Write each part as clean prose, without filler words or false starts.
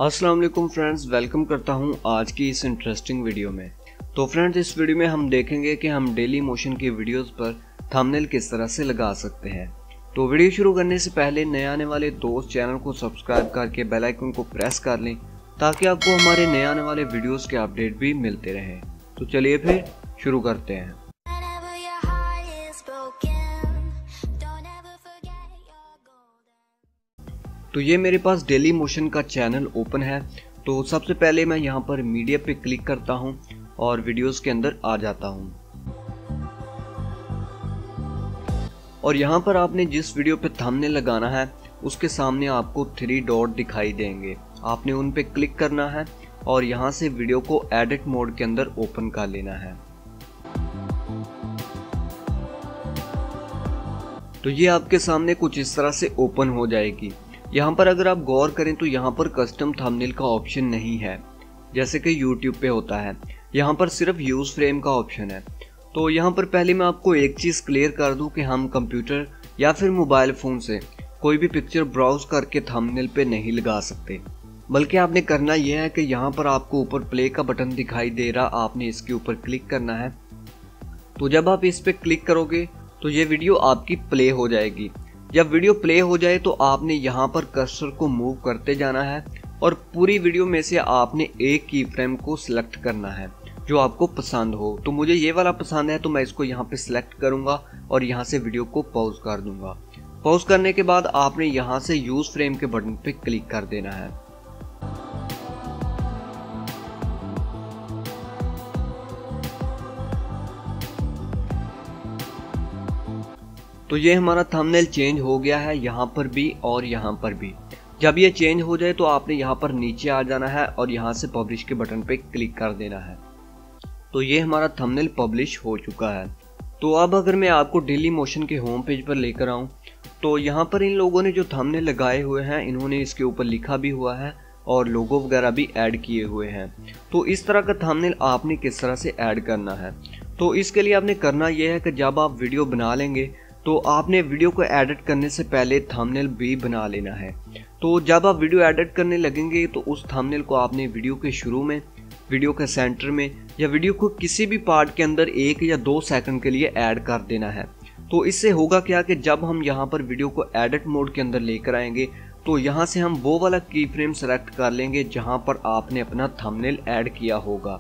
अस्सलाम वालेकुम friends, welcome करता हूं आज की इस इंटरेस्टिंग वीडियो में। तो फ्रेंड्स, इस वीडियो में हम देखेंगे कि हम डेली मोशन की वीडियोस पर थंबनेल किस तरह से लगा सकते हैं। तो वीडियो शुरू करने से पहले नए आने वाले दोस्त चैनल को सब्सक्राइब करके बेल आइकन को प्रेस कर लें ताकि आपको हमारे नए आने वाले वीडियोस के अपडेट भी मिलते रहें। तो चलिए फिर शुरू करते हैं। तो ये मेरे पास डेली मोशन का चैनल ओपन है। तो सबसे पहले मैं यहाँ पर मीडिया पे क्लिक करता हूँ और वीडियोस के अंदर आ जाता हूँ। और यहाँ पर आपने जिस वीडियो पे थंबनेल लगाना है उसके सामने आपको 3 डॉट दिखाई देंगे। आपने उन पे क्लिक करना है और यहाँ से वीडियो को एडिट मोड के अंदर ओपन कर लेना है। तो ये आपके सामने कुछ इस तरह से ओपन हो जाएगी। यहाँ पर अगर आप गौर करें तो यहाँ पर कस्टम थंबनेल का ऑप्शन नहीं है जैसे कि YouTube पे होता है। यहाँ पर सिर्फ यूज फ्रेम का ऑप्शन है। तो यहाँ पर पहले मैं आपको एक चीज़ क्लियर कर दूं कि हम कंप्यूटर या फिर मोबाइल फ़ोन से कोई भी पिक्चर ब्राउज करके थंबनेल पे नहीं लगा सकते, बल्कि आपने करना यह है कि यहाँ पर आपको ऊपर प्ले का बटन दिखाई दे रहा, आपने इसके ऊपर क्लिक करना है। तो जब आप इस पर क्लिक करोगे तो ये वीडियो आपकी प्ले हो जाएगी। जब वीडियो प्ले हो जाए तो आपने यहाँ पर कर्सर को मूव करते जाना है और पूरी वीडियो में से आपने एक की फ्रेम को सिलेक्ट करना है जो आपको पसंद हो। तो मुझे ये वाला पसंद है तो मैं इसको यहाँ पे सिलेक्ट करूँगा और यहाँ से वीडियो को पॉज कर दूंगा। पॉज करने के बाद आपने यहाँ से यूज फ्रेम के बटन पे क्लिक कर देना है। तो ये हमारा थंबनेल चेंज हो गया है यहाँ पर भी और यहाँ पर भी। जब ये चेंज हो जाए तो आपने यहाँ पर नीचे आ जाना है और यहाँ से पब्लिश के बटन पे क्लिक कर देना है। तो ये हमारा थंबनेल पब्लिश हो चुका है। तो अब अगर मैं आपको डेली मोशन के होम पेज पर लेकर आऊँ तो यहाँ पर इन लोगों ने जो थंबनेल लगाए हुए हैं इन्होंने इसके ऊपर लिखा भी हुआ है और लोगो वगैरह भी ऐड किए हुए हैं। तो इस तरह का थंबनेल आपने किस तरह से ऐड करना है, तो इसके लिए आपने करना यह है कि जब आप वीडियो बना लेंगे तो आपने वीडियो को एडिट करने से पहले थंबनेल भी बना लेना है। तो जब आप वीडियो एडिट करने लगेंगे तो उस थंबनेल को आपने वीडियो के शुरू में, वीडियो के सेंटर में या वीडियो को किसी भी पार्ट के अंदर 1 या 2 सेकंड के लिए ऐड कर देना है। तो इससे होगा क्या कि जब हम यहाँ पर वीडियो को एडिट मोड के अंदर लेकर आएंगे तो यहाँ से हम वो वाला की फ्रेम सेलेक्ट कर लेंगे जहाँ पर आपने अपना थंबनेल ऐड किया होगा।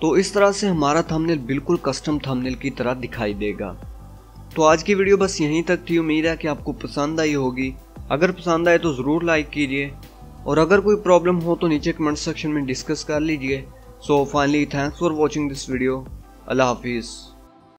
तो इस तरह से हमारा थंबनेल बिल्कुल कस्टम थंबनेल की तरह दिखाई देगा। तो आज की वीडियो बस यहीं तक थी। उम्मीद है कि आपको पसंद आई होगी। अगर पसंद आए तो ज़रूर लाइक कीजिए और अगर कोई प्रॉब्लम हो तो नीचे कमेंट सेक्शन में डिस्कस कर लीजिए। So finally thanks for watching this video. अल्लाह हाफिज़।